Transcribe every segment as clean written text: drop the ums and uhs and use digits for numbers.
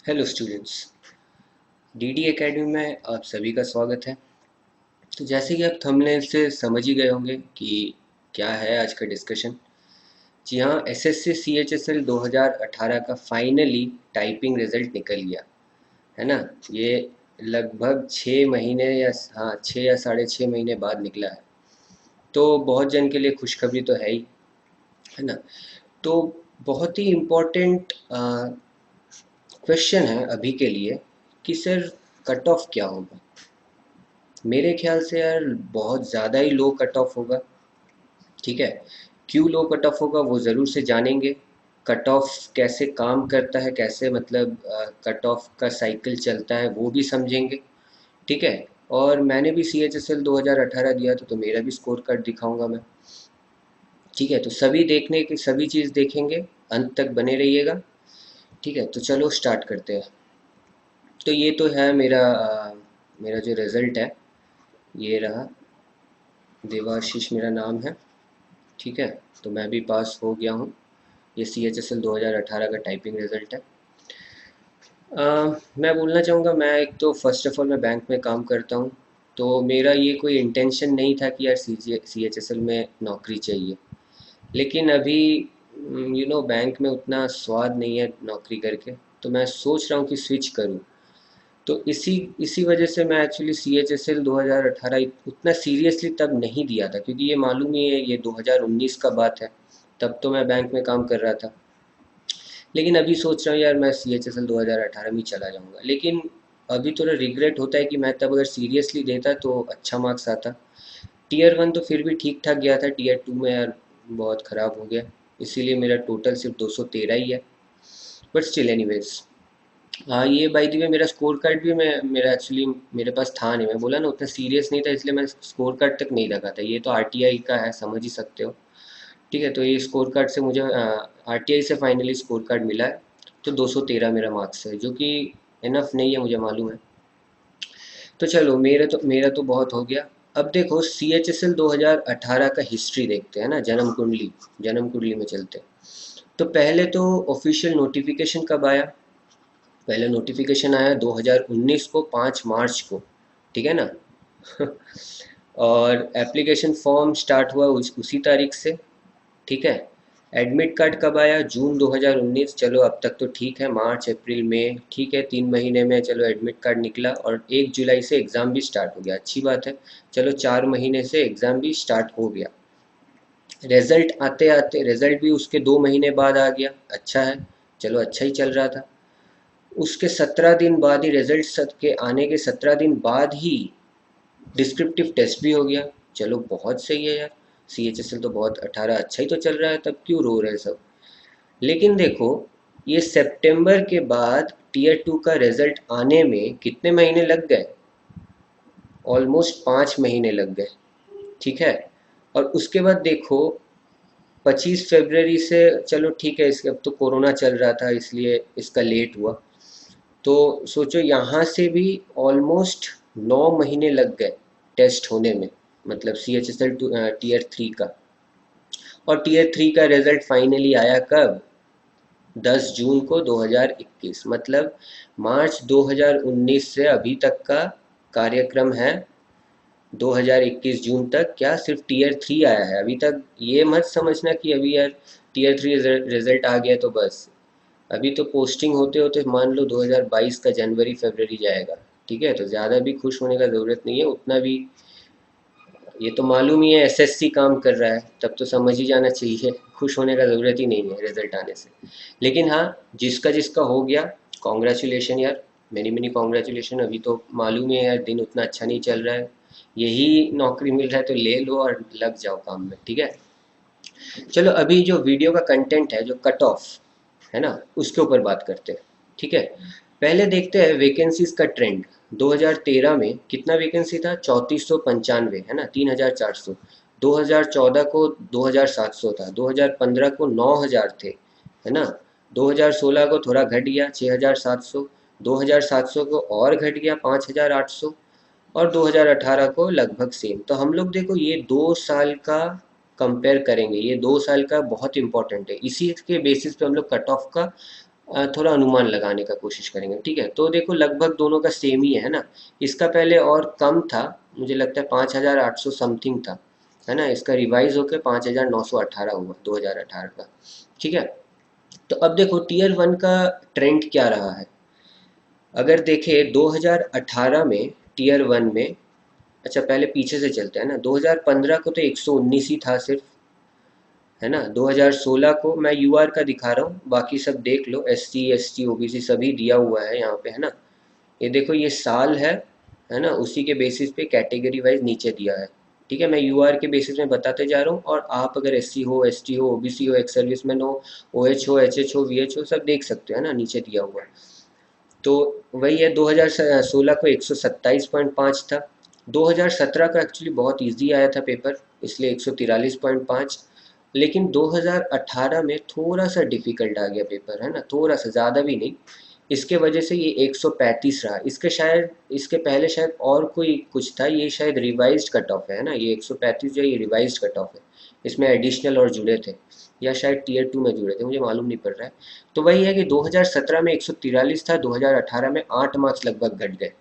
Hello students. DD academy में आप सभी का स्वागत है। तो जैसे कि आप थंबनेल से समझ ही गए होंगे कि क्या है आज का डिस्कशन। जी हाँ, एसएससी सीएचएसएल 2018 का फाइनली टाइपिंग रिजल्ट निकल गया है ना। ये लगभग 6 महीने या हाँ 6 या 6.5 महीने बाद निकला है। तो बहुत जन के लिए खुशखबरी तो है ही, है ना। तो बहुत ही इम्पोर्टेंट क्वेश्चन है अभी के लिए कि सर कट ऑफ क्या होगा। मेरे ख्याल से यार बहुत ज़्यादा ही लो कट ऑफ होगा। ठीक है, क्यों लो कट ऑफ होगा वो ज़रूर से जानेंगे। कट ऑफ कैसे काम करता है, कैसे मतलब कट ऑफ का साइकिल चलता है वो भी समझेंगे। ठीक है, और मैंने भी सी एच एस एल 2018 दिया था तो मेरा भी स्कोर कार्ड दिखाऊंगा मैं। ठीक है, तो सभी देखने की सभी चीज़ देखेंगे, अंत तक बने रहिएगा। ठीक है, तो चलो स्टार्ट करते हैं। तो ये तो है मेरा जो रिज़ल्ट है, ये रहा। देवाशीष मेरा नाम है। ठीक है, तो मैं भी पास हो गया हूँ। ये सी एच एस एल 2018 का टाइपिंग रिज़ल्ट है। मैं बोलना चाहूँगा, मैं एक तो फर्स्ट ऑफ ऑल मैं बैंक में काम करता हूँ। तो मेरा ये कोई इंटेंशन नहीं था कि यार सी एच एस एल में नौकरी चाहिए। लेकिन अभी बैंक में उतना स्वाद नहीं है नौकरी करके। तो मैं सोच रहा हूँ कि स्विच करूँ। तो इसी इसी वजह से मैं actually C H S L 2018 उतना सीरियसली तब नहीं दिया था, क्योंकि ये मालूम ही है ये 2019 का बात है। तब तो मैं बैंक में काम कर रहा था। लेकिन अभी सोच रहा हूँ यार मैं सी एच एस एल 2018 में ही चला जाऊँगा। लेकिन अभी थोड़ा रिग्रेट होता है कि मैं तब अगर सीरियसली देता तो अच्छा मार्क्स आता। टीयर वन तो फिर भी ठीक ठाक गया था, टीयर टू में यार बहुत ख़राब हो गया। इसीलिए मेरा टोटल सिर्फ 213 ही है। But still anyways. हाँ, ये बाय द वे मेरा स्कोर कार्ड भी मैं मेरा एक्चुअली मेरे पास था नहीं। मैं बोला ना उतना सीरियस नहीं था, इसलिए मैं स्कोर कार्ड तक नहीं रखा था। ये तो आरटीआई का है, समझ ही सकते हो। ठीक है, तो ये स्कोर कार्ड से मुझे आरटीआई से फाइनली स्कोर कार्ड मिला है। तो 213 मेरा मार्क्स है, जो कि इनफ नहीं है, मुझे मालूम है। तो चलो मेरा तो बहुत हो गया। अब देखो सी एच एस एल 2018 का हिस्ट्री देखते हैं ना, जन्म कुंडली में चलते हैं। तो पहले तो ऑफिशियल नोटिफिकेशन कब आया। पहले नोटिफिकेशन आया 2019 को 5 मार्च को। ठीक है ना। और एप्लीकेशन फॉर्म स्टार्ट हुआ उसी तारीख से। ठीक है। एडमिट कार्ड कब आया, जून 2019। चलो अब तक तो ठीक है, मार्च अप्रैल मई ठीक है, 3 महीने में चलो एडमिट कार्ड निकला। और 1 जुलाई से एग्ज़ाम भी स्टार्ट हो गया, अच्छी बात है। चलो 4 महीने से एग्ज़ाम भी स्टार्ट हो गया। रिजल्ट आते आते रिजल्ट भी उसके 2 महीने बाद आ गया, अच्छा है। चलो अच्छा ही चल रहा था। उसके 17 दिन बाद ही, रिजल्ट के आने के 17 दिन बाद ही डिस्क्रिप्टिव टेस्ट भी हो गया। चलो बहुत सही है यार। सी एच एस एल तो बहुत 18 अच्छा ही तो चल रहा है, तब क्यों रो रहे हैं सब। लेकिन देखो, ये सितंबर के बाद टीयर टू का रिजल्ट आने में कितने महीने लग गए। ऑलमोस्ट 5 महीने लग गए। ठीक है। और उसके बाद देखो 25 फरवरी से, चलो ठीक है, इसके अब तो कोरोना चल रहा था इसलिए इसका लेट हुआ। तो सोचो यहाँ से भी ऑलमोस्ट 9 महीने लग गए टेस्ट होने में, मतलब C H S L tier three का। और टीयर थ्री का रिजल्ट फाइनली आया कब, 10 जून को 2021। मतलब मार्च 2019 से अभी तक का कार्यक्रम है। 2021 जून तक क्या सिर्फ टीयर थ्री आया है अभी तक। ये मत समझना कि अभी यार टीयर थ्री रिजल्ट आ गया तो बस। अभी तो पोस्टिंग होते होते मान लो 2022 का जनवरी फरवरी जाएगा। ठीक है, तो ज़्यादा भी खुश होने का ज़रूरत नहीं है उतना भी। ये तो मालूम ही है एसएससी काम कर रहा है, तब तो समझ ही जाना चाहिए, खुश होने का ज़रूरत ही नहीं है रिजल्ट आने से। लेकिन हाँ, जिसका जिसका हो गया, कॉन्ग्रेचुलेशन यार। Many many congratulation. अभी तो मालूम है यार दिन उतना अच्छा नहीं चल रहा है। यही नौकरी मिल रहा है तो ले लो और लग जाओ काम में। ठीक है। चलो अभी जो वीडियो का कंटेंट है, जो कट ऑफ है ना, उसके ऊपर बात करते हैं। ठीक है। पहले देखते हैं वैकेंसीज का ट्रेंड। 2013 में कितना वैकेंसी था, 3495 है ना, 3400। 2014 को 2700 था, 2015 को 9000 थे, है ना। 2016 को थोड़ा घट गया 6700। 2700 को और घट गया 5800। और 2018 को लगभग सेम। तो हम लोग देखो ये 2 साल का कंपेयर करेंगे, ये 2 साल का बहुत इंपॉर्टेंट है। इसी के बेसिस पे हम लोग कट ऑफ का थोड़ा अनुमान लगाने का कोशिश करेंगे, ठीक है। तो देखो लगभग दोनों का सेम ही है ना। इसका पहले और कम था, मुझे लगता है 5,800 समथिंग था, है ना। इसका रिवाइज होकर 5,918 हुआ 2018 का, ठीक है। तो अब देखो टीयर वन का ट्रेंड क्या रहा है। अगर देखें 2018 में टीयर वन में, अच्छा पहले पीछे से चलते हैं ना, 2015 को तो 119 ही था सिर्फ, है ना। 2016 को मैं यूआर का दिखा रहा हूँ, बाकी सब देख लो, एससी एसटी ओबीसी सभी दिया हुआ है यहाँ पे, है ना। ये देखो ये साल है ना, उसी के बेसिस पे कैटेगरी वाइज नीचे दिया है, ठीक है। मैं यूआर के बेसिस में बताते जा रहा हूँ, और आप अगर एससी हो, एसटी हो, ओबीसी हो, एक्स सर्विसमैन हो, ओएच हो, एचएच हो, वीएच हो, सब देख सकते हो, है ना, नीचे दिया हुआ है। तो वही है, 2016 को 127.5 था। 2017 का एक्चुअली बहुत इजी आया था पेपर, इसलिए 143.5। लेकिन 2018 में थोड़ा सा डिफिकल्ट आ गया पेपर, है ना, थोड़ा सा, ज़्यादा भी नहीं। इसके वजह से ये 135 रहा। इसके पहले शायद और कोई कुछ था, ये शायद रिवाइज्ड कट ऑफ है ना, ये 135 जो है ये रिवाइज्ड कट ऑफ है। इसमें एडिशनल और जुड़े थे, या शायद टीयर टू में जुड़े थे, मुझे मालूम नहीं पड़ रहा है। तो वही है कि 2017 में 143 था, 2018 में 8 मार्क्स लगभग घट गए,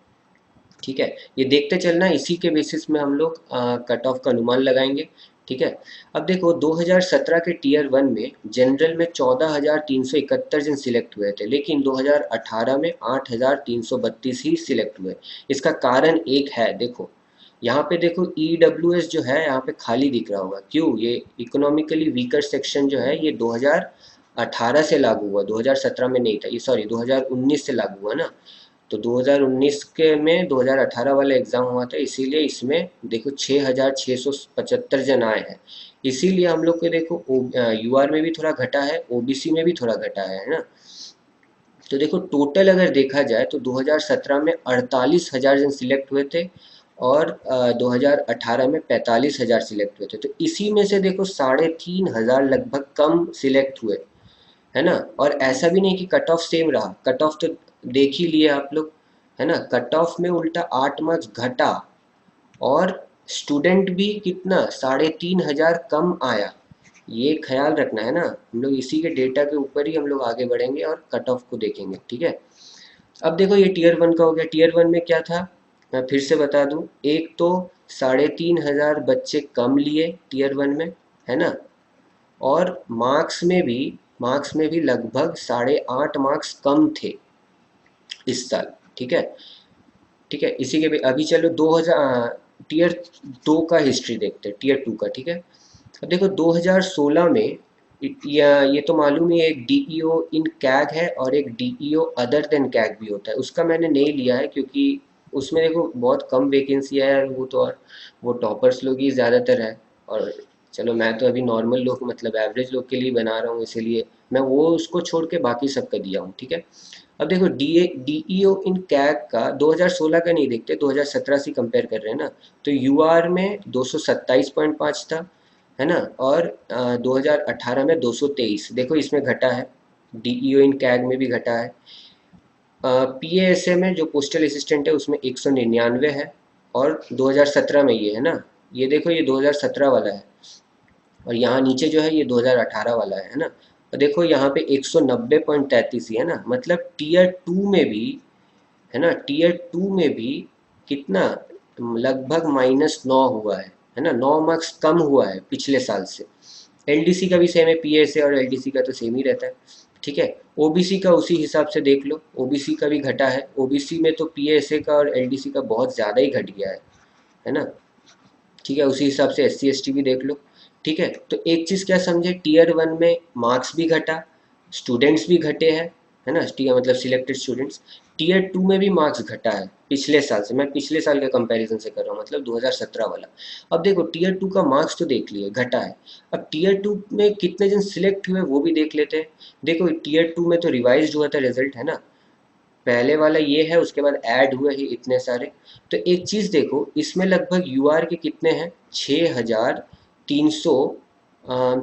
ठीक है। ये देखते चलना, इसी के बेसिस में हम लोग कट ऑफ का अनुमान लगाएंगे, ठीक है। अब देखो 2017 के टीयर वन में जनरल में 14,371 जन सिलेक्ट हुए थे, लेकिन 2018 में 8,332 ही सिलेक्ट हुए। इसका कारण एक है, देखो यहाँ पे देखो ईडब्ल्यूएस जो है यहाँ पे खाली दिख रहा होगा, क्यों? ये इकोनॉमिकली वीकर सेक्शन जो है ये 2018 से लागू हुआ, 2017 में नहीं था ये, सॉरी 2019 से लागू हुआ ना। तो 2019 के में 2018 वाला एग्ज़ाम हुआ था, इसीलिए इसमें देखो 6,675 जन आए हैं। इसीलिए हम लोग को देखो यूआर में भी थोड़ा घटा है, ओबीसी में भी थोड़ा घटा है ना। तो देखो टोटल अगर देखा जाए तो 2017 में 48,000 जन सिलेक्ट हुए थे, और 2018 में 45,000 सिलेक्ट हुए थे। तो इसी में से देखो 3,500 लगभग कम सिलेक्ट हुए, है ना। और ऐसा भी नहीं कि कट ऑफ सेम रहा, कट ऑफ तो देख ही लिए आप लोग, है ना। कट ऑफ में उल्टा 8 मार्क्स घटा, और स्टूडेंट भी कितना 3,500 कम आया। ये ख्याल रखना है ना, हम लोग इसी के डेटा के ऊपर ही हम लोग आगे बढ़ेंगे और कट ऑफ को देखेंगे, ठीक है। अब देखो ये टीयर वन का हो गया। टीयर वन में क्या था, मैं फिर से बता दूं, एक तो 3,500 बच्चे कम लिए टीयर वन में, है ना। और मार्क्स में भी लगभग 8.5 मार्क्स कम थे इस साल, ठीक है। ठीक है, इसी के भी अभी चलो 2000 टीयर दो का हिस्ट्री देखते हैं, टीयर टू का, ठीक है। अब देखो 2016 में, या ये तो मालूम ही है, एक डीईओ इन कैग है और एक डीईओ अदर देन कैग भी होता है। उसका मैंने नहीं लिया है क्योंकि उसमें देखो बहुत कम वैकेंसी है, वो तो, और वो टॉपर्स लोग ही ज़्यादातर है। और चलो मैं तो अभी नॉर्मल लोग, मतलब एवरेज लोग के लिए बना रहा हूँ, इसीलिए मैं वो उसको छोड़ के बाकी सबका दिया हूँ, ठीक है। अब देखो डीईओ इन कैग का 2016 का नहीं देखते, 2017 से कंपेयर कर रहे हैं ना। तो यूआर में 227.5 था, है ना। और 2018 में 223, देखो इसमें घटा है। डीईओ इन कैग में भी घटा है। पीएएसए में जो पोस्टल असिस्टेंट है उसमें 199 है, और 2017 में ये है ना, ये देखो ये 2017 वाला है, और यहाँ नीचे जो है ये 2018 वाला है ना। और देखो यहाँ पे 190.33 ही है ना, मतलब टीयर टू में भी, है ना, टीयर टू में भी कितना, लगभग -9 हुआ है ना, 9 मार्क्स कम हुआ है पिछले साल से। एलडीसी का भी सेम है, पीएसए और एलडीसी का तो सेम ही रहता है, ठीक है। ओबीसी का उसी हिसाब से देख लो, ओबीसी का भी घटा है। ओबीसी में तो पीएसए का और एलडीसी का बहुत ज़्यादा ही घट गया है ना, ठीक है। उसी हिसाब से एससी एसटी भी देख लो, ठीक है। तो एक चीज़ क्या समझे, टीयर वन में मार्क्स भी घटा, स्टूडेंट्स भी घटे हैं, है ना, टी मतलब सिलेक्टेड स्टूडेंट्स। टीयर टू में भी मार्क्स घटा है पिछले साल से, मैं पिछले साल के कंपैरिजन से कर रहा हूँ, मतलब 2017 वाला। अब देखो टीयर टू का मार्क्स तो देख लिए घटा है, अब टीयर टू में कितने जन सिलेक्ट हुए वो भी देख लेते हैं। देखो टीयर टू में तो रिवाइज हुआ था रिजल्ट, है ना, पहले वाला ये है, उसके बाद ऐड हुए ही इतने सारे। तो एक चीज़ देखो, इसमें लगभग यूआर के कितने हैं, 6,300,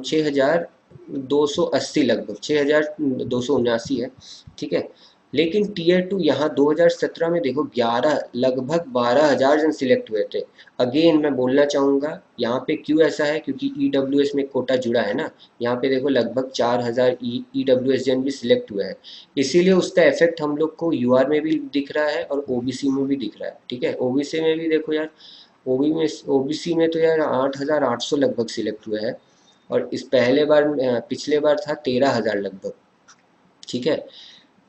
6,280, लगभग 6,279 है, ठीक है। लेकिन टीयर टू यहाँ 2017 में देखो 11 लगभग 12,000 जन सिलेक्ट हुए थे। अगेन मैं बोलना चाहूँगा यहाँ पे क्यों ऐसा है, क्योंकि ईडब्ल्यूएस में कोटा जुड़ा है ना। यहाँ पे देखो लगभग 4,000 ईडब्ल्यूएस जन भी सिलेक्ट हुए हैं, इसीलिए उसका इफेक्ट हम लोग को यूआर में भी दिख रहा है और ओबीसी में भी दिख रहा है। ठीक है, ओबीसी में भी देखो यार, ओबीसी में तो यार 8,800 लगभग सिलेक्ट हुए हैं, और इस पहले बार पिछले बार था 13,000 लगभग। ठीक है,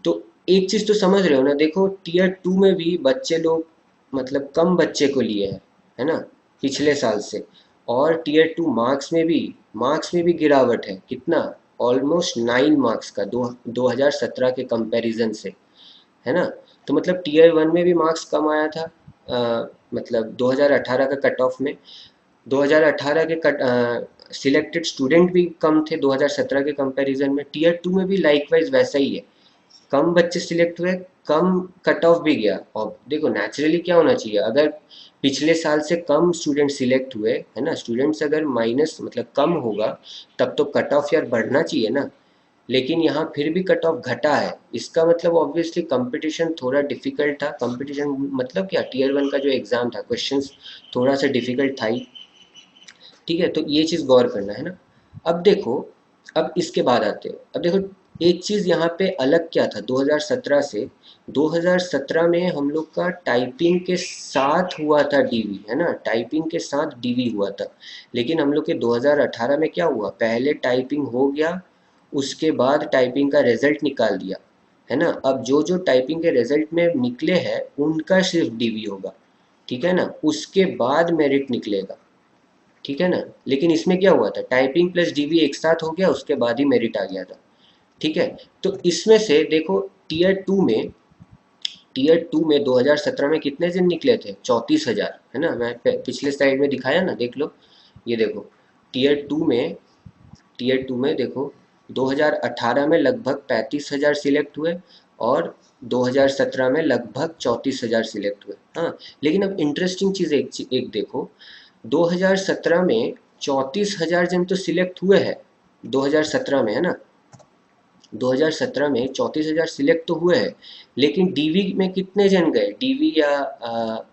तो एक चीज़ तो समझ रहे हो ना, देखो टीयर टू में भी बच्चे लोग मतलब कम बच्चे को लिए हैं, है ना, पिछले साल से। और टीयर टू मार्क्स में भी गिरावट है, कितना, ऑलमोस्ट 9 मार्क्स का, 2017 के कंपैरिजन से, है ना। तो मतलब टीयर वन में भी मार्क्स कम आया था, मतलब 2018 का कट ऑफ में। 2018 के कट सिलेक्टेड स्टूडेंट भी कम थे 2017 के कंपैरिजन में। टीयर टू में भी लाइकवाइज वैसा ही है, कम बच्चे सिलेक्ट हुए, कम कट ऑफ भी गया। और देखो नेचुरली क्या होना चाहिए, अगर पिछले साल से कम स्टूडेंट सिलेक्ट हुए, है ना, स्टूडेंट्स अगर माइनस मतलब कम होगा, तब तो कट ऑफ यार बढ़ना चाहिए ना। लेकिन यहाँ फिर भी कट ऑफ घटा है, इसका मतलब ऑब्वियसली कंपटीशन थोड़ा डिफिकल्ट था। कंपटीशन मतलब क्या, टीयर वन का जो एग्ज़ाम था, क्वेश्चंस थोड़ा सा डिफिकल्ट था ही। ठीक है, तो ये चीज़ गौर करना है ना। अब देखो, अब इसके बाद आते हैं, अब देखो एक चीज़ यहाँ पे अलग क्या था 2017 से। 2017 में हम लोग का टाइपिंग के साथ हुआ था डीवी, है ना, टाइपिंग के साथ डीवी हुआ था। लेकिन हम लोग के 2018 में क्या हुआ, पहले टाइपिंग हो गया, उसके बाद टाइपिंग का रिजल्ट निकाल दिया, है ना। अब जो जो टाइपिंग के रिजल्ट में निकले हैं उनका सिर्फ डीवी होगा, ठीक है ना, उसके बाद मेरिट निकलेगा। ठीक है ना। लेकिन इसमें क्या हुआ था, टाइपिंग प्लस डीवी एक साथ हो गया, उसके बाद ही मेरिट आ गया था। ठीक है, तो इसमें से देखो टीयर टू में 2017 में कितने जन निकले थे, 34,000, है ना। मैं पिछले स्लाइड में दिखाया ना, देख लो, ये देखो टीयर टू में टीयर टू में देखो 2018 में लगभग 35,000 सिलेक्ट हुए, और 2017 में लगभग 34,000 सिलेक्ट हुए। हाँ, लेकिन अब इंटरेस्टिंग चीज़ एक देखो, 2017 में 34,000 जन तो सिलेक्ट हुए हैं 2017 में, है ना। 2017 में 34,000 सिलेक्ट तो हुए हैं, लेकिन डीवी में कितने जन गए, डीवी या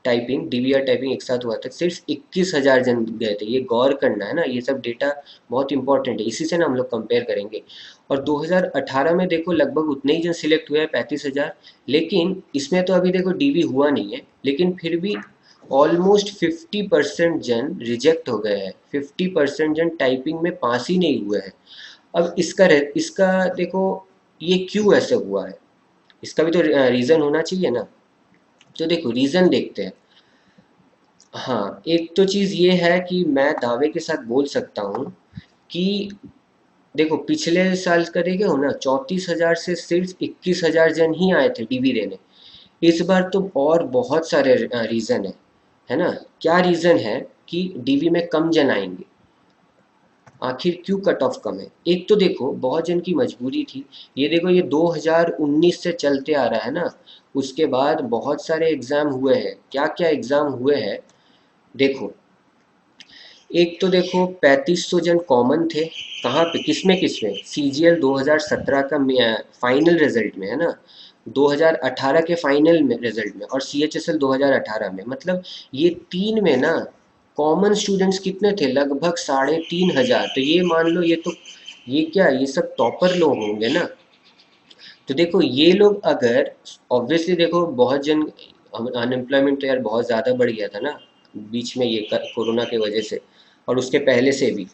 टाइपिंग एक साथ हुआ था, सिर्फ 21,000 जन गए थे। ये गौर करना है ना, ये सब डेटा बहुत इंपॉर्टेंट है, इसी से ना हम लोग कंपेयर करेंगे। और 2018 में देखो लगभग उतने ही जन सिलेक्ट हुए हैं, 35,000। लेकिन इसमें तो अभी देखो डीवी हुआ नहीं है, लेकिन फिर भी ऑलमोस्ट 50% जन रिजेक्ट हो गए हैं, 50% जन टाइपिंग में पास ही नहीं हुए हैं। अब इसका देखो, ये क्यों ऐसे हुआ है, इसका भी तो रीज़न होना चाहिए ना। तो देखो रीज़न देखते हैं। हाँ, एक तो चीज़ ये है कि मैं दावे के साथ बोल सकता हूँ कि देखो पिछले साल का देखे हो ना, 34,000 से सिर्फ 21,000 जन ही आए थे डीवी देने। इस बार तो और बहुत सारे रीज़न है ना। क्या रीज़न है कि डीवी में कम जन आएंगे, आखिर क्यों कट ऑफ कम है। एक तो देखो बहुत जन की मजबूरी थी, ये देखो ये 2019 से चलते आ रहा है ना, उसके बाद बहुत सारे एग्ज़ाम हुए हैं। क्या क्या एग्ज़ाम हुए हैं देखो, एक तो देखो 3500 जन कॉमन थे, कहाँ पे, किसमें सीजीएल 2017 का फाइनल रिजल्ट में, है ना, 2018 के फाइनल में रिजल्ट में, और सीएचएसएल 2018 में। मतलब ये तीन में ना कॉमन स्टूडेंट्स कितने थे, लगभग 3,500। तो ये मान लो, ये तो ये क्या, ये सब टॉपर लोग होंगे ना। तो देखो ये लोग अगर, ऑब्वियसली देखो बहुत जन, अनएम्प्लॉयमेंट तो यार बहुत ज़्यादा बढ़ गया था ना बीच में, ये कोरोना के वजह से, और उसके पहले से भी।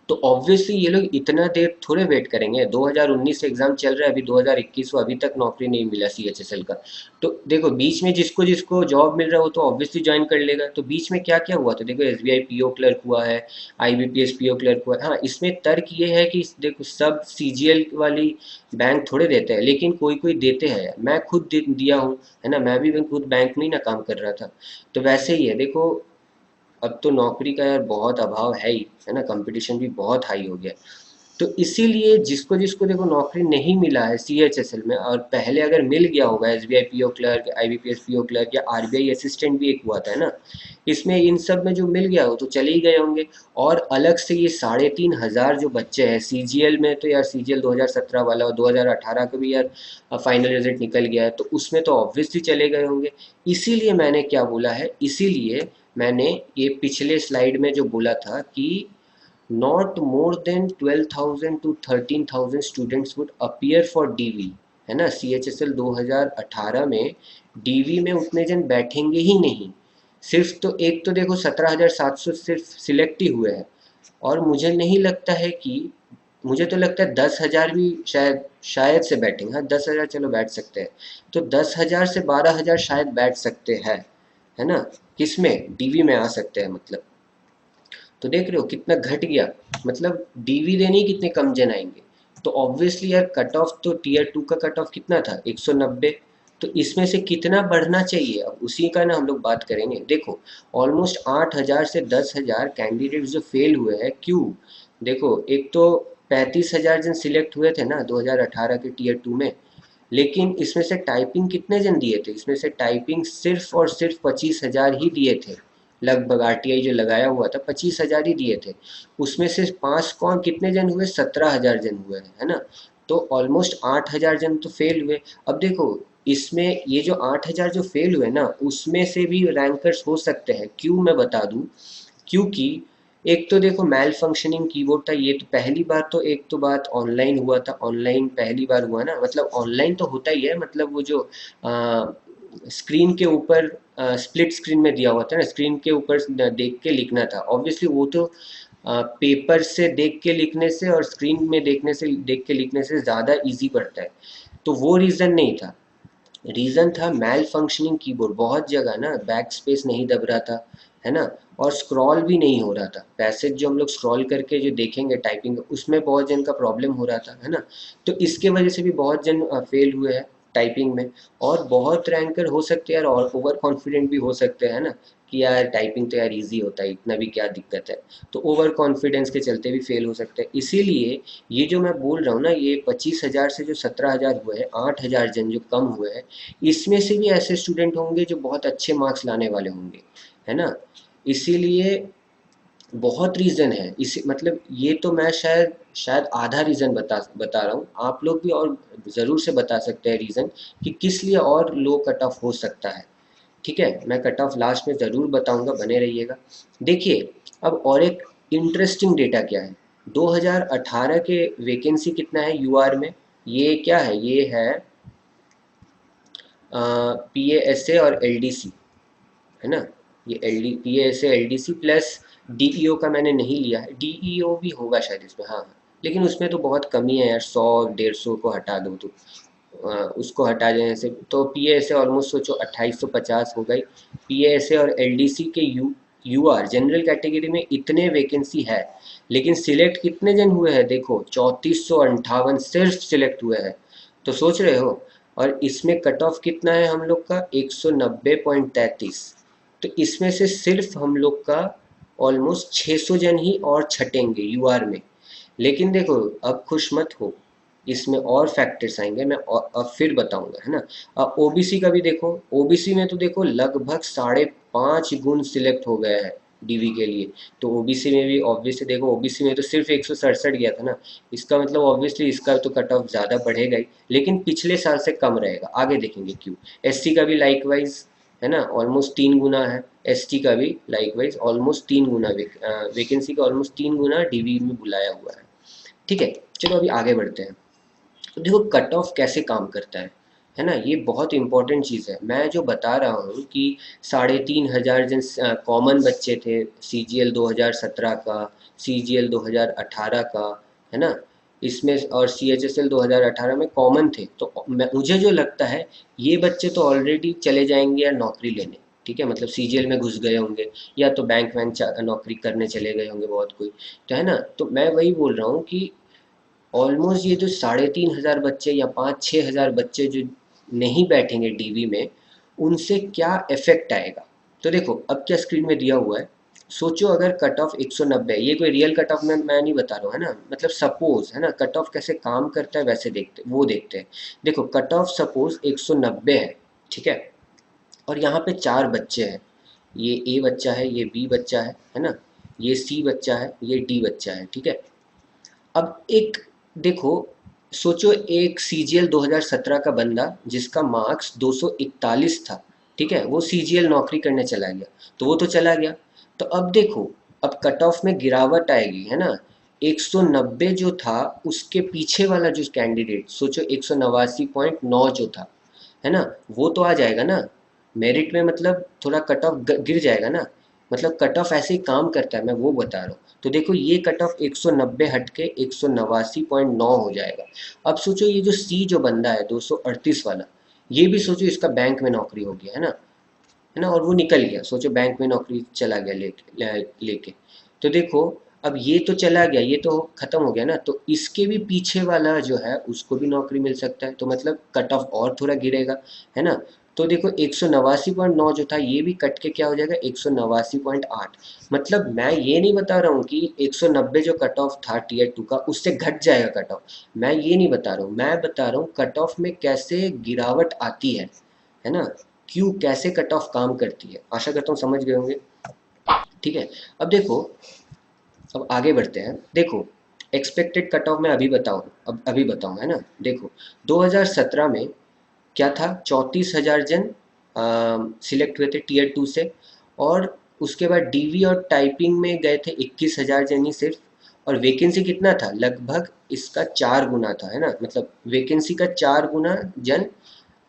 तो ऑब्वियसली ये लोग इतना देर थोड़े वेट करेंगे, 2019 से एग्जाम चल रहा है, अभी 2021 को अभी तक नौकरी नहीं मिला सीएचएसएल का। तो देखो बीच में जिसको जिसको जॉब मिल रहा है वो तो ऑब्वियसली ज्वाइन कर लेगा। तो बीच में क्या क्या हुआ था, देखो एसबीआई पीओ क्लर्क हुआ है, आईबीपीएस पीओ क्लर्क हुआ है। हाँ, इसमें तर्क ये है कि देखो सब सीजीएल वाली बैंक थोड़े देते हैं, लेकिन कोई कोई देते हैं। मैं खुद दिया हूँ, है ना, मैं भी खुद बैंक में ही ना काम कर रहा था। तो वैसे ही है देखो, अब तो नौकरी का यार बहुत अभाव है ही, है ना, कंपटीशन भी बहुत हाई हो गया। तो इसीलिए जिसको जिसको देखो नौकरी नहीं मिला है सीएचएसएल में, और पहले अगर मिल गया होगा SBI PO clerk, IBPS PO clerk या आरबीआई असिस्टेंट भी एक हुआ था ना, इसमें इन सब में जो मिल गया हो तो चले ही गए होंगे। और अलग से ये 3,500 जो बच्चे हैं सीजीएल में, तो यार सीजीएल 2017 वाला और 2018 का भी यार फाइनल रिजल्ट निकल गया है, तो उसमें तो ऑब्वियसली चले गए होंगे। इसीलिए मैंने क्या बोला है, इसीलिए मैंने ये पिछले स्लाइड में जो बोला था कि not more than 12,000 to 13,000 students would appear for DV, है ना। CHSL 2018 में DV में उतने जन बैठेंगे ही नहीं। सिर्फ तो एक तो देखो 17,700 सिर्फ सिलेक्ट ही हुए हैं, और मुझे नहीं लगता है कि, मुझे तो लगता है 10,000 भी शायद से बैठेंगे। हाँ 10,000 चलो बैठ सकते हैं, तो 10,000 से 12,000 शायद बैठ सकते हैं, है ना। किसमें, डीवी में आ सकते हैं मतलब। तो देख रहे हो कितना घट गया, मतलब डीवी देने ही कितने कम जन आएंगे। तो ऑब्वियसली यार कट ऑफ तो टीयर 2 का कट ऑफ कितना था, 190। तो इसमें से कितना बढ़ना चाहिए, अब उसी का ना हम लोग बात करेंगे। देखो ऑलमोस्ट 8,000 से 10,000 कैंडिडेट्स जो फेल हुए हैं, क्यों, देखो एक तो 35,000 जन सिलेक्ट हुए थे ना 2018 के टीयर 2 में, लेकिन इसमें से टाइपिंग कितने जन दिए थे, इसमें से टाइपिंग सिर्फ और सिर्फ 25,000 ही दिए थे। लगभग आरटीआई जो लगाया हुआ था 25,000 ही दिए थे। उसमें से पास कौन कितने जन हुए, 17,000 जन हुए हैं, है ना। तो ऑलमोस्ट 8,000 जन तो फेल हुए। अब देखो इसमें ये जो 8,000 जो फेल हुए ना, उसमें से भी रैंकर्स हो सकते हैं। क्यों, मैं बता दूं, क्योंकि एक तो देखो मेल फंक्शनिंग कीबोर्ड था, ये तो पहली बार, तो एक तो बात ऑनलाइन हुआ था, ऑनलाइन पहली बार हुआ ना, मतलब ऑनलाइन तो होता ही है, मतलब वो जो स्क्रीन के ऊपर स्प्लिट स्क्रीन में दिया हुआ था ना, स्क्रीन के ऊपर देख के लिखना था। ऑब्वियसली वो तो पेपर से देख के लिखने से और स्क्रीन में देखने से, देख के लिखने से ज़्यादा इजी पड़ता है। तो वो रीज़न नहीं था, रीज़न था मेल फंक्शनिंग कीबोर्ड। बहुत जगह ना बैक स्पेस नहीं दब रहा था, है ना, और स्क्रॉल भी नहीं हो रहा था। पैसेज जो हम लोग स्क्रॉल करके जो देखेंगे टाइपिंग, उसमें बहुत जन का प्रॉब्लम हो रहा था, है ना। तो इसके वजह से भी बहुत जन फेल हुए हैं टाइपिंग में। और बहुत रैंकर हो सकते हैं यार, और ओवर कॉन्फिडेंट भी हो सकते हैं, है ना, कि यार टाइपिंग तो यार इजी होता है, इतना भी क्या दिक्कत है। तो ओवर कॉन्फिडेंस के चलते भी फेल हो सकते हैं। इसीलिए ये जो मैं बोल रहा हूँ ना, ये 25,000 से जो 17,000 हुए हैं, 8,000 जन जो कम हुए हैं, इसमें से भी ऐसे स्टूडेंट होंगे जो बहुत अच्छे मार्क्स लाने वाले होंगे, है ना। इसीलिए बहुत रीज़न है, इसी मतलब ये तो मैं शायद शायद आधा रीज़न बता रहा हूँ। आप लोग भी और ज़रूर से बता सकते हैं रीज़न कि किस लिए और लो कट ऑफ हो सकता है। ठीक है, मैं कट ऑफ लास्ट में ज़रूर बताऊंगा, बने रहिएगा। देखिए अब और एक इंटरेस्टिंग डेटा क्या है, 2018 के वैकेंसी कितना है यूआर में, ये क्या है, ये है पीएएसए और एलडीसी, है ना। ये L D PSA LDC plus DEO का मैंने नहीं लिया है, डीईओ भी होगा शायद इसमें, हाँ हाँ, लेकिन उसमें तो बहुत कमी है यार, 100-150 को हटा दो तो उसको हटा देने से तो पीएसए ऑलमोस्ट सोचो 2850 हो गई। पीएसए और एलडीसी के यूआर जनरल कैटेगरी में इतने वैकेंसी है, लेकिन सिलेक्ट कितने जन हुए हैं, देखो 3458 सिर्फ सिलेक्ट हुए हैं। तो सोच रहे हो, और इसमें कट ऑफ कितना है हम लोग का, 190.33। तो इसमें से सिर्फ हम लोग का ऑलमोस्ट 600 जन ही और छटेंगे यूआर में। लेकिन देखो अब खुश मत हो, इसमें और फैक्टर्स आएंगे, मैं अब फिर बताऊंगा, है ना। ओबीसी का भी देखो, ओबीसी में तो देखो लगभग 5.5 गुण सिलेक्ट हो गया है डीवी के लिए। तो ओबीसी में भी ऑब्वियसली देखो, ओबीसी में तो सिर्फ 167 गया था ना, इसका मतलब ऑब्वियसली इसका तो कट ऑफ ज़्यादा बढ़ेगा ही, लेकिन पिछले साल से कम रहेगा, आगे देखेंगे क्यों। एससी का भी लाइक वाइज, है ना, ऑलमोस्ट 3 गुना है। एसटी का भी लाइक वाइज ऑलमोस्ट 3 गुना, वैकेंसी का ऑलमोस्ट 3 गुना डीवी में बुलाया हुआ है। ठीक है, चलो अभी आगे बढ़ते हैं। तो देखो कट ऑफ कैसे काम करता है ना, ये बहुत इंपॉर्टेंट चीज़ है। मैं जो बता रहा हूँ कि 3,500 जन कॉमन बच्चे थे सीजीएल 2017 का, सीजीएल 2018 का, है ना, इसमें और सीएचएसएल 2018 में कॉमन थे। तो मुझे जो लगता है ये बच्चे तो ऑलरेडी चले जाएंगे या नौकरी लेने, ठीक है, मतलब सीजीएल में घुस गए होंगे, या तो बैंक वैंक नौकरी करने चले गए होंगे बहुत कोई, तो है ना। तो मैं वही बोल रहा हूँ कि ऑलमोस्ट ये जो 3,500 बच्चे या 5-6 हज़ार बच्चे जो नहीं बैठेंगे डीवी में, उनसे क्या इफेक्ट आएगा। तो देखो अब क्या स्क्रीन में दिया हुआ है, सोचो अगर कट ऑफ 190, ये कोई रियल कट ऑफ में मैं नहीं बता रहा हूँ, है ना, मतलब सपोज, है ना, कट ऑफ कैसे काम करता है वैसे देखते हैं। देखो कट ऑफ सपोज 190 है, ठीक है, और यहाँ पे 4 बच्चे हैं, ये ए बच्चा है, ये बी बच्चा है ना, ये सी बच्चा है, ये डी बच्चा है, ठीक है। अब एक देखो, सोचो एक सीजीएल 2017 का बंदा जिसका मार्क्स 241 था, ठीक है, वो सीजीएल नौकरी करने चला गया, तो वो तो चला गया। तो अब देखो, अब कट ऑफ में गिरावट आएगी, है ना। 190 जो था उसके पीछे वाला जो कैंडिडेट, सोचो 189.9 जो था, है ना, वो तो आ जाएगा ना मेरिट में, मतलब थोड़ा कट ऑफ गिर जाएगा ना, मतलब कट ऑफ ऐसे ही काम करता है, मैं वो बता रहा हूँ। तो देखो ये कट ऑफ 190 हट के 189.9 हो जाएगा। अब सोचो ये जो सी जो बंदा है 238 वाला, ये भी सोचो इसका बैंक में नौकरी हो गया, है ना, और वो निकल गया, सोचो बैंक में नौकरी चला गया लेके। तो देखो अब ये तो चला गया, ये तो खत्म हो गया ना, तो इसके भी पीछे वाला जो है उसको भी नौकरी मिल सकता है, तो मतलब कट ऑफ और थोड़ा गिरेगा, है ना। तो देखो 189.9 जो था ये भी कट के क्या हो जाएगा 189.8। मतलब मैं ये नहीं बता रहा हूँ कि 190 जो कट ऑफ था टीयर 2 का उससे घट जाएगा कट ऑफ, मैं ये नहीं बता रहा हूँ, मैं बता रहा हूँ कट ऑफ में कैसे गिरावट आती है ना, क्यों कैसे कट ऑफ काम करती है। आशा करता हूँ समझ गए होंगे, ठीक है। अब देखो, अब आगे बढ़ते हैं। देखो एक्सपेक्टेड कट ऑफ मैं अभी बताऊँ, अब अभी बताऊँ, है ना। देखो 2017 में क्या था, 34,000 जन सिलेक्ट हुए थे टीयर 2 से, और उसके बाद डीवी और टाइपिंग में गए थे 21,000 जन ही सिर्फ, और वैकेंसी कितना था, लगभग इसका 4 गुना था, है ना, मतलब वैकेंसी का 4 गुना जन,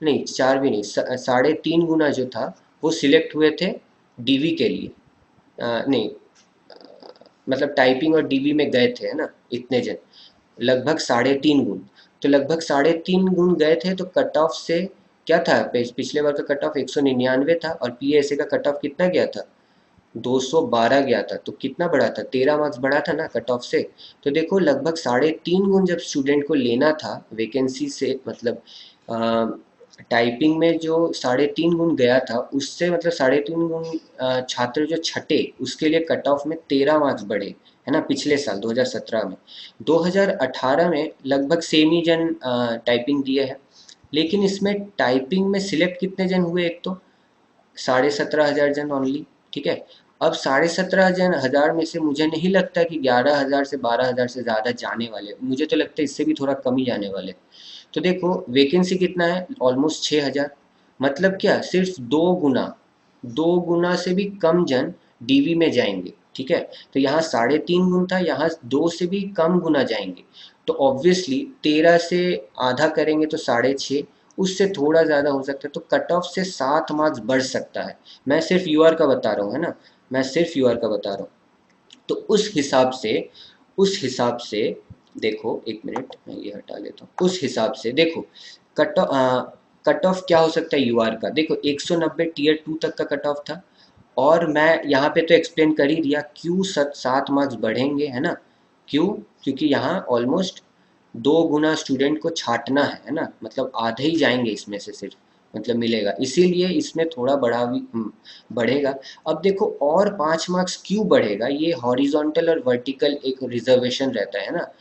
नहीं 4 भी नहीं, 3.5 गुना जो था वो सिलेक्ट हुए थे डीवी के लिए, नहीं, मतलब टाइपिंग और डीवी में गए थे, है ना, इतने जन, लगभग 3.5 गुण। तो लगभग 3.5 गुण गए थे, तो कट ऑफ से क्या था, पिछले बार का कट ऑफ 199 था, और पीएसए का कट ऑफ कितना गया था, 212 गया था, तो कितना बढ़ा था, 13 मार्क्स बढ़ा था ना कट ऑफ से। तो देखो लगभग 3.5 गुण जब स्टूडेंट को लेना था वैकेंसी से, मतलब टाइपिंग में जो 3.5 गुण गया था उससे, मतलब 3.5 गुण छात्र जो छठे उसके लिए कट ऑफ में 13 मार्क्स बढ़े, है ना, पिछले साल 2017 में। 2018 में लगभग सेम ही जन टाइपिंग दिए हैं, लेकिन इसमें टाइपिंग में सिलेक्ट कितने जन हुए, एक तो 17,500 जन ओनली, ठीक है। अब 17,500 में से मुझे नहीं लगता कि 11,000 से 12,000 से ज़्यादा जाने वाले, मुझे तो लगता है इससे भी थोड़ा कम ही जाने वाले। तो देखो वैकेंसी कितना है, ऑलमोस्ट 6,000, मतलब क्या, सिर्फ 2 गुना से भी कम जन डीवी में जाएंगे, ठीक है। तो यहाँ 3.5 गुण था, यहाँ 2 से भी कम गुना जाएंगे, तो ऑब्वियसली 13 से आधा करेंगे तो 6.5, उससे थोड़ा ज़्यादा हो सकता है, तो कट ऑफ से 7 मार्क्स बढ़ सकता है। मैं सिर्फ यूआर का बता रहा हूँ, है ना, मैं सिर्फ यूआर का बता रहा हूँ। तो उस हिसाब से देखो, एक मिनट मैं ये हटा लेता हूँ, उस हिसाब से देखो कट कट ऑफ क्या हो सकता है यूआर का, देखो 190 टीयर 2 तक का कट ऑफ था, और मैं यहाँ पे तो एक्सप्लेन कर ही दिया क्यों 7 मार्क्स बढ़ेंगे, है ना। क्यों, क्योंकि यहाँ ऑलमोस्ट 2 गुना स्टूडेंट को छांटना है ना, मतलब आधे ही जाएंगे इसमें से सिर्फ, मतलब मिलेगा, इसीलिए इसमें थोड़ा बढ़ेगा। अब देखो और 5 मार्क्स क्यों बढ़ेगा, ये हॉरिजॉन्टल और वर्टिकल एक रिजर्वेशन रहता है ना,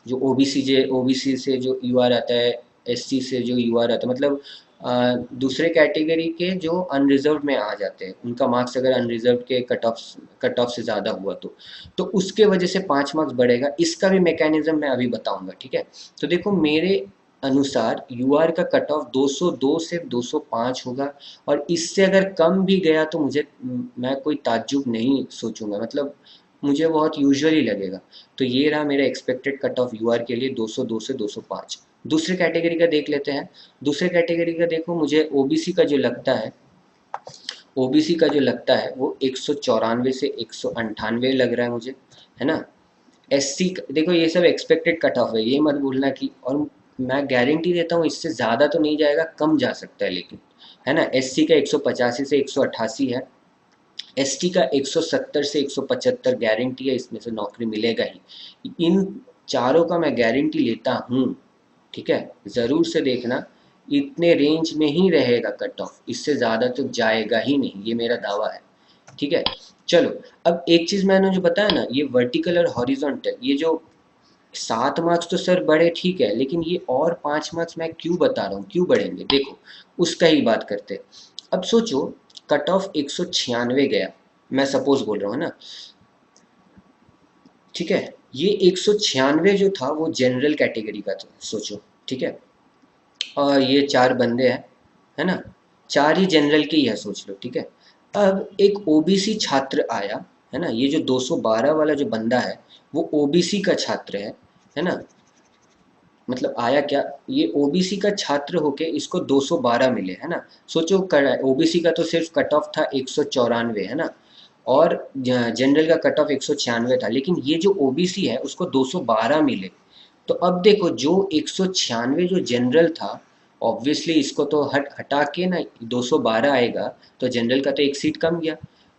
जो ओबीसी से जो यूआर आता है, एससी से जो यूआर आता है, मतलब दूसरे कैटेगरी के जो अनरिजर्व में आ जाते हैं, उनका मार्क्स अगर अनरिजर्व के कट ऑफ से ज़्यादा हुआ तो उसके वजह से 5 मार्क्स बढ़ेगा, इसका भी मैकेनिज्म मैं अभी बताऊंगा, ठीक है। तो देखो मेरे अनुसार यूआर का कट ऑफ 202 से 205 होगा, और इससे अगर कम भी गया तो मैं कोई ताज्जुब नहीं सोचूंगा, मतलब मुझे बहुत यूजुअली लगेगा। तो ये रहा मेरा एक्सपेक्टेड कट ऑफ यूआर के लिए 202 से 205। दूसरे कैटेगरी का देख लेते हैं। दूसरे कैटेगरी का देखो, मुझे ओबीसी का जो लगता है वो 194 से 198 लग रहा है मुझे, है ना। एससी देखो ये सब एक्सपेक्टेड कट ऑफ है, ये मत भूलना कि, और मैं गारंटी देता हूँ इससे ज़्यादा तो नहीं जाएगा, कम जा सकता है लेकिन, है ना। एससी का 185 से 188 है, एसटी का 170 से 175 गारंटी है, इसमें से नौकरी मिलेगा ही। इन चारों का मैं गारंटी लेता हूँ, ठीक है, ज़रूर से देखना, इतने रेंज में ही रहेगा कट ऑफ, इससे ज़्यादा तो जाएगा ही नहीं, ये मेरा दावा है। ठीक है। चलो, अब एक चीज़ मैंने जो बताया ना, ये वर्टिकल और हॉरिजॉन्टल, ये जो 7 मार्क्स तो सर बढ़े ठीक है, लेकिन ये और 5 मार्क्स मैं क्यों बता रहा हूँ, क्यों बढ़ेंगे, देखो उसका ही बात करते हैं। अब सोचो, कट ऑफ 196 गया, मैं सपोज बोल रहा हूँ ना, ठीक है। ये 196 जो था वो जनरल कैटेगरी का था, सोचो, ठीक है। और ये 4 बंदे हैं, है ना, 4 ही जनरल के ही है, सोच लो, ठीक है। अब एक ओबीसी छात्र आया, है ना, ये जो 212 वाला जो बंदा है वो ओबीसी का छात्र है ना। मतलब आया क्या, ये ओबीसी का छात्र होके इसको 212 मिले, है ना। सोचो, ओबीसी का तो सिर्फ कट ऑफ था 194, है ना, और जनरल का कट ऑफ 196 था, लेकिन ये जो ओबीसी है उसको 212 मिले। तो अब देखो, जो 196 जो जनरल था, ऑब्वियसली इसको तो हटा के ना 212 आएगा, तो जनरल का तो एक सीट कम गया।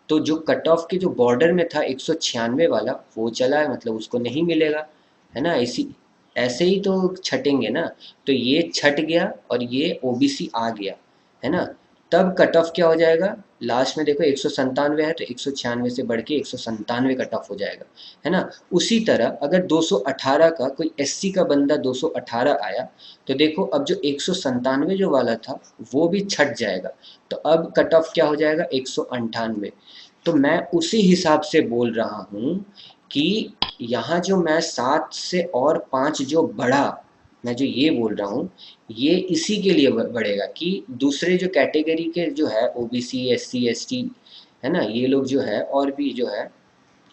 तो जो कट ऑफ के जो बॉर्डर में था 196 वाला, वो चला है, मतलब उसको नहीं मिलेगा, है ना। इसी ऐसे ही तो छटेंगे ना। तो ये छट गया और ये ओबीसी आ गया, है ना। तब कट ऑफ क्या हो जाएगा, लास्ट में देखो 197 है, तो 196 से बढ़ के 197 कट ऑफ हो जाएगा, है ना। उसी तरह अगर 218 का कोई एससी का बंदा 218 आया, तो देखो अब जो 197 जो वाला था वो भी छट जाएगा। तो अब कट ऑफ क्या हो जाएगा, 198। तो मैं उसी हिसाब से बोल रहा हूँ कि यहाँ जो मैं 7 से और 5 जो बढ़ा, मैं जो ये बोल रहा हूँ, ये इसी के लिए बढ़ेगा कि दूसरे जो कैटेगरी के जो है ओबीसी एससी एसटी, है ना, ये लोग जो है और भी जो है,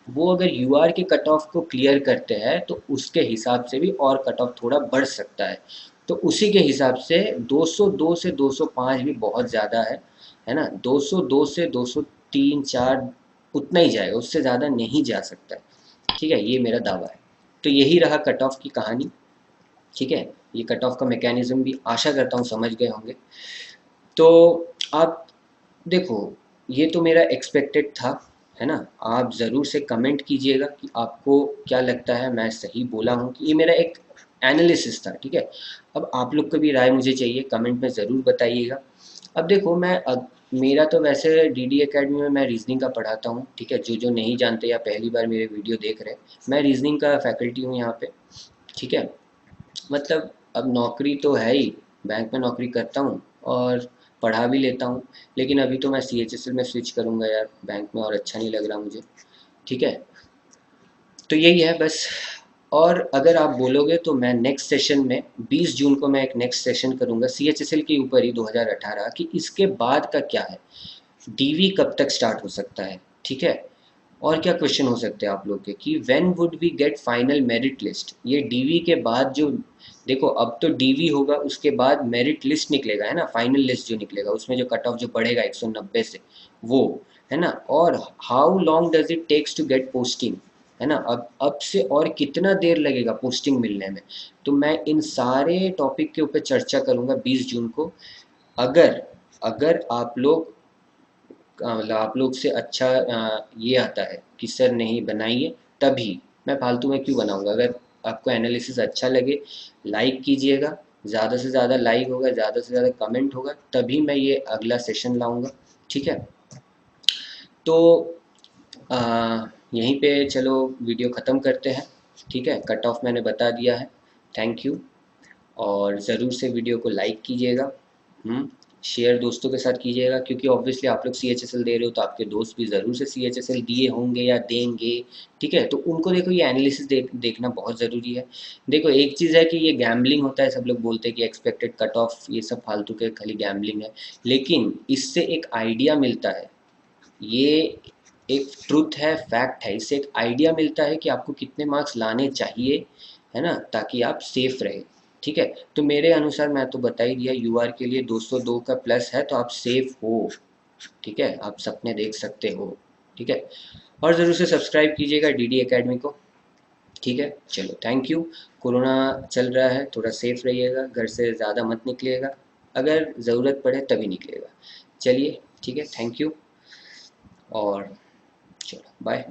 वो अगर यूआर के कट ऑफ को क्लियर करते हैं तो उसके हिसाब से भी और कट ऑफ थोड़ा बढ़ सकता है। तो उसी के हिसाब से 202 से 205 भी बहुत ज़्यादा है ना। 202 से 203 4 उतना ही जाएगा, उससे ज़्यादा नहीं जा सकता है, ठीक है, ये मेरा दावा है। तो यही रहा कट ऑफ की कहानी, ठीक है। ये कट ऑफ का मैकेनिज्म भी आशा करता हूँ समझ गए होंगे। तो आप देखो, ये तो मेरा एक्सपेक्टेड था, है ना। आप ज़रूर से कमेंट कीजिएगा कि आपको क्या लगता है, मैं सही बोला हूँ कि ये मेरा एक एनालिसिस था, ठीक है। अब आप लोग की भी राय मुझे चाहिए, कमेंट में ज़रूर बताइएगा। अब देखो, मेरा तो वैसे डीडी एकेडमी में मैं रीजनिंग का पढ़ाता हूँ, ठीक है। जो जो नहीं जानते या पहली बार मेरे वीडियो देख रहे हैं, मैं रीजनिंग का फैकल्टी हूँ यहाँ पे, ठीक है। मतलब अब नौकरी तो है ही, बैंक में नौकरी करता हूँ और पढ़ा भी लेता हूँ, लेकिन अभी तो मैं सीएचएसएल में स्विच करूँगा यार, बैंक में और अच्छा नहीं लग रहा मुझे, ठीक है। तो यही है बस। और अगर आप बोलोगे तो मैं नेक्स्ट सेशन में 20 जून को मैं एक नेक्स्ट सेशन करूँगा सीएचएसएल के ऊपर ही, 2018, कि इसके बाद का क्या है, डीवी कब तक स्टार्ट हो सकता है, ठीक है। और क्या क्वेश्चन हो सकते हैं आप लोग के कि when would we get final merit list, ये डीवी के बाद जो, देखो अब तो डीवी होगा, उसके बाद मेरिट लिस्ट निकलेगा, है ना, फाइनल लिस्ट जो निकलेगा उसमें जो कट ऑफ जो बढ़ेगा 190 से, वो, है ना। और how long does it takes to get posting, है ना, अब से और कितना देर लगेगा पोस्टिंग मिलने में। तो मैं इन सारे टॉपिक के ऊपर चर्चा करूँगा 20 जून को। अगर अगर आप लोग से अच्छा ये आता है कि सर नहीं बनाइए, तभी, मैं फालतू में क्यों बनाऊंगा। अगर आपको एनालिसिस अच्छा लगे, लाइक कीजिएगा, ज़्यादा से ज़्यादा लाइक होगा, ज़्यादा से ज़्यादा कमेंट होगा, तभी मैं ये अगला सेशन लाऊंगा, ठीक है। तो यहीं पे चलो वीडियो ख़त्म करते हैं, ठीक है। कट ऑफ मैंने बता दिया है, थैंक यू। और ज़रूर से वीडियो को लाइक कीजिएगा, शेयर दोस्तों के साथ कीजिएगा, क्योंकि ऑब्वियसली आप लोग सीएचएसएल दे रहे हो तो आपके दोस्त भी ज़रूर से सीएचएसएल दिए होंगे या देंगे, ठीक है। तो उनको देखो, ये एनालिसिस देखना बहुत ज़रूरी है। देखो एक चीज़ है कि ये गैम्बलिंग होता है, सब लोग बोलते हैं कि एक्सपेक्टेड कट ऑफ, ये सब फालतू के खाली गैम्बलिंग है, लेकिन इससे एक आइडिया मिलता है, ये एक ट्रुथ है, फैक्ट है, इससे एक आइडिया मिलता है कि आपको कितने मार्क्स लाने चाहिए, है ना, ताकि आप सेफ रहे, ठीक है। तो मेरे अनुसार मैं तो बता ही दिया, यूआर के लिए 202 का प्लस है तो आप सेफ हो, ठीक है, आप सपने देख सकते हो, ठीक है। और ज़रूर से सब्सक्राइब कीजिएगा डीडी एकेडमी को, ठीक है। चलो, थैंक यू। कोरोना चल रहा है, थोड़ा सेफ रहिएगा, घर से ज़्यादा मत निकलिएगा, अगर ज़रूरत पड़े तभी निकलिएगा। चलिए, ठीक है, थैंक यू, और चलो बाय।